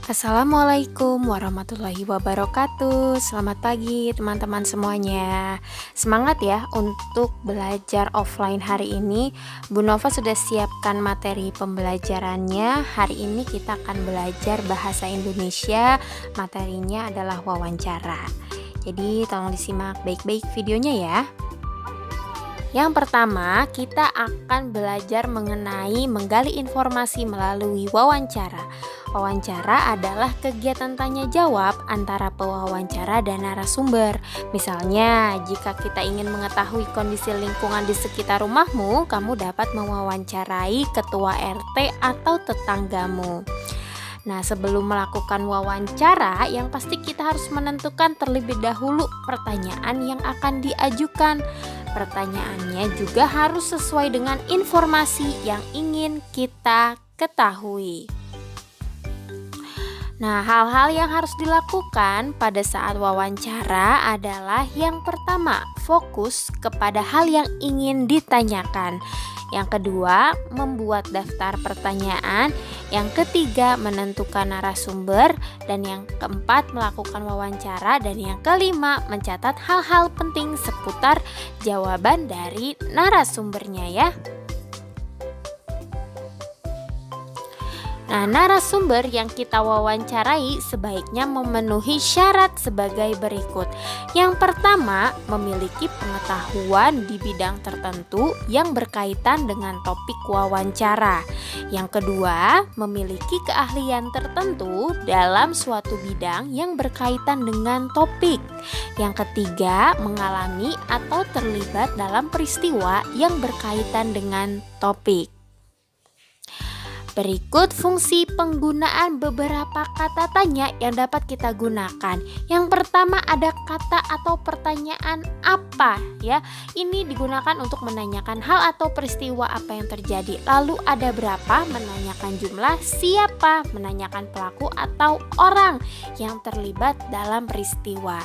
Assalamualaikum warahmatullahi wabarakatuh. Selamat pagi teman-teman semuanya. Semangat ya untuk belajar offline hari ini. Bu Nova sudah siapkan materi pembelajarannya. Hari ini kita akan belajar bahasa Indonesia. Materinya adalah wawancara. Jadi tolong disimak baik-baik videonya ya. Yang pertama, kita akan belajar mengenai menggali informasi melalui wawancara. Wawancara adalah kegiatan tanya jawab antara pewawancara dan narasumber. Misalnya, jika kita ingin mengetahui kondisi lingkungan di sekitar rumahmu, kamu dapat mewawancarai ketua RT atau tetanggamu. Nah, sebelum melakukan wawancara, yang pasti kita harus menentukan terlebih dahulu pertanyaan yang akan diajukan. Pertanyaannya juga harus sesuai dengan informasi yang ingin kita ketahui. Nah, hal-hal yang harus dilakukan pada saat wawancara adalah yang pertama, fokus kepada hal yang ingin ditanyakan. Yang kedua, membuat daftar pertanyaan. Yang ketiga, menentukan narasumber. Dan yang keempat, melakukan wawancara. Dan yang kelima, mencatat hal-hal penting seputar jawaban dari narasumbernya ya. Nah, narasumber yang kita wawancarai sebaiknya memenuhi syarat sebagai berikut. Yang pertama, memiliki pengetahuan di bidang tertentu yang berkaitan dengan topik wawancara. Yang kedua, memiliki keahlian tertentu dalam suatu bidang yang berkaitan dengan topik. Yang ketiga, mengalami atau terlibat dalam peristiwa yang berkaitan dengan topik. Berikut fungsi penggunaan beberapa kata tanya yang dapat kita gunakan. Yang pertama ada kata atau pertanyaan apa ya. Ini digunakan untuk menanyakan hal atau peristiwa apa yang terjadi. Lalu ada berapa, menanyakan jumlah, siapa, menanyakan pelaku atau orang yang terlibat dalam peristiwa.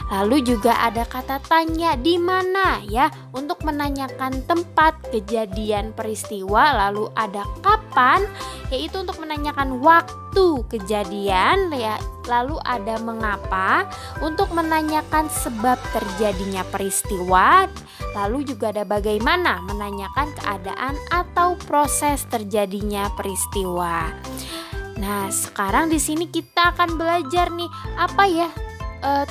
Lalu juga ada kata tanya di mana ya, untuk menanyakan tempat kejadian peristiwa. Lalu ada kapan, yaitu untuk menanyakan waktu kejadian ya. Lalu ada mengapa, untuk menanyakan sebab terjadinya peristiwa. Lalu juga ada bagaimana, menanyakan keadaan atau proses terjadinya peristiwa. Nah, sekarang di sini kita akan belajar nih apa ya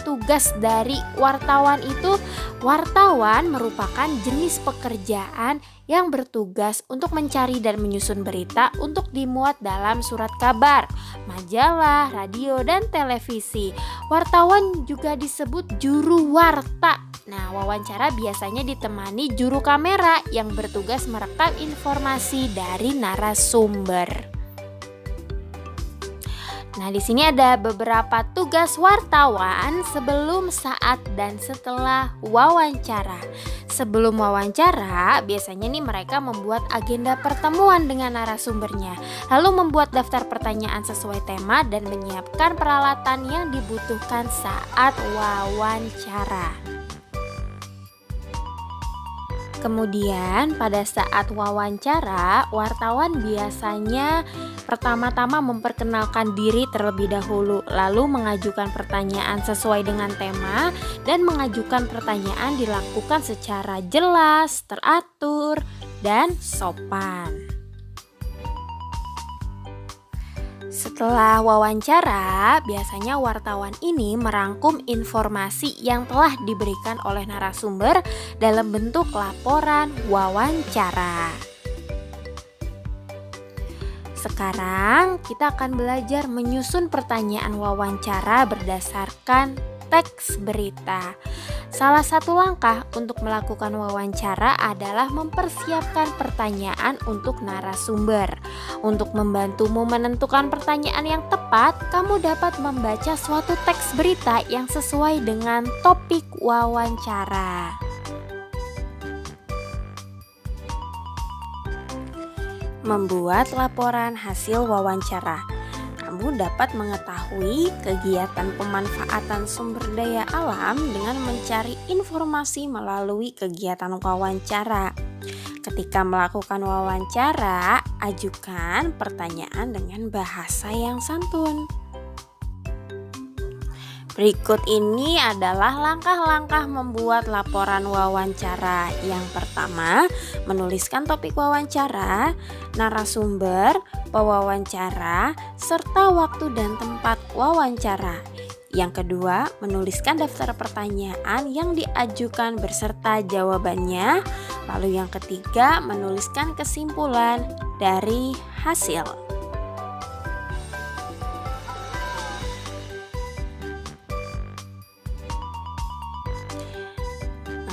tugas dari wartawan itu. Wartawan merupakan jenis pekerjaan yang bertugas untuk mencari dan menyusun berita untuk dimuat dalam surat kabar, majalah, radio, dan televisi. Wartawan juga disebut juru warta. Nah, wawancara biasanya ditemani juru kamera yang bertugas merekam informasi dari narasumber. Nah, di sini ada beberapa tugas wartawan sebelum, saat, dan setelah wawancara. Sebelum wawancara, biasanya nih mereka membuat agenda pertemuan dengan narasumbernya, lalu membuat daftar pertanyaan sesuai tema dan menyiapkan peralatan yang dibutuhkan saat wawancara. Kemudian pada saat wawancara, wartawan biasanya pertama-tama memperkenalkan diri terlebih dahulu, lalu mengajukan pertanyaan sesuai dengan tema, dan mengajukan pertanyaan dilakukan secara jelas, teratur, dan sopan. Setelah wawancara, biasanya wartawan ini merangkum informasi yang telah diberikan oleh narasumber dalam bentuk laporan wawancara. Sekarang kita akan belajar menyusun pertanyaan wawancara berdasarkan teks berita. Salah satu langkah untuk melakukan wawancara adalah mempersiapkan pertanyaan untuk narasumber. Untuk membantumu menentukan pertanyaan yang tepat, kamu dapat membaca suatu teks berita yang sesuai dengan topik wawancara. Membuat laporan hasil wawancara. Kamu dapat mengetahui kegiatan pemanfaatan sumber daya alam dengan mencari informasi melalui kegiatan wawancara. Ketika melakukan wawancara, ajukan pertanyaan dengan bahasa yang santun. Berikut ini adalah langkah-langkah membuat laporan wawancara. Yang pertama, menuliskan topik wawancara, narasumber, pewawancara, serta waktu dan tempat wawancara. Yang kedua, menuliskan daftar pertanyaan yang diajukan beserta jawabannya. Lalu yang ketiga, menuliskan kesimpulan dari hasil.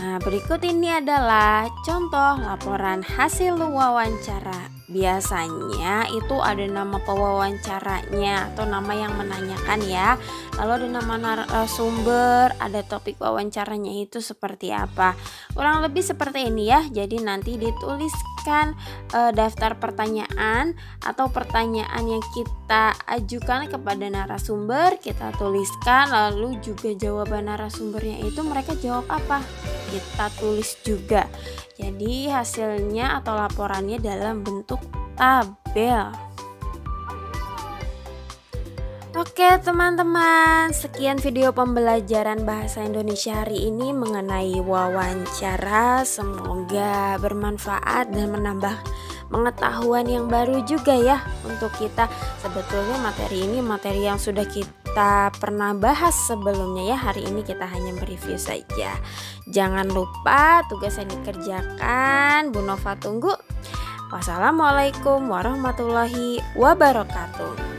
Nah, berikut ini adalah contoh laporan hasil wawancara. Biasanya itu ada nama pewawancaranya atau nama yang menanyakan ya. Lalu ada nama narasumber, ada topik wawancaranya itu seperti apa. Kurang lebih seperti ini ya. Jadi nanti dituliskan daftar pertanyaan atau pertanyaan yang kita ajukan kepada narasumber, kita tuliskan, lalu juga jawaban narasumbernya itu mereka jawab apa, kita tulis juga. Jadi hasilnya atau laporannya dalam bentuk tabel. Oke teman-teman, sekian video pembelajaran bahasa Indonesia hari ini mengenai wawancara. Semoga bermanfaat dan menambah pengetahuan yang baru juga ya untuk kita. Sebetulnya materi ini materi yang sudah kita pernah bahas sebelumnya ya. Hari ini kita hanya mereview saja. Jangan lupa tugas yang dikerjakan. Bu Nova tunggu. Wassalamualaikum warahmatullahi wabarakatuh.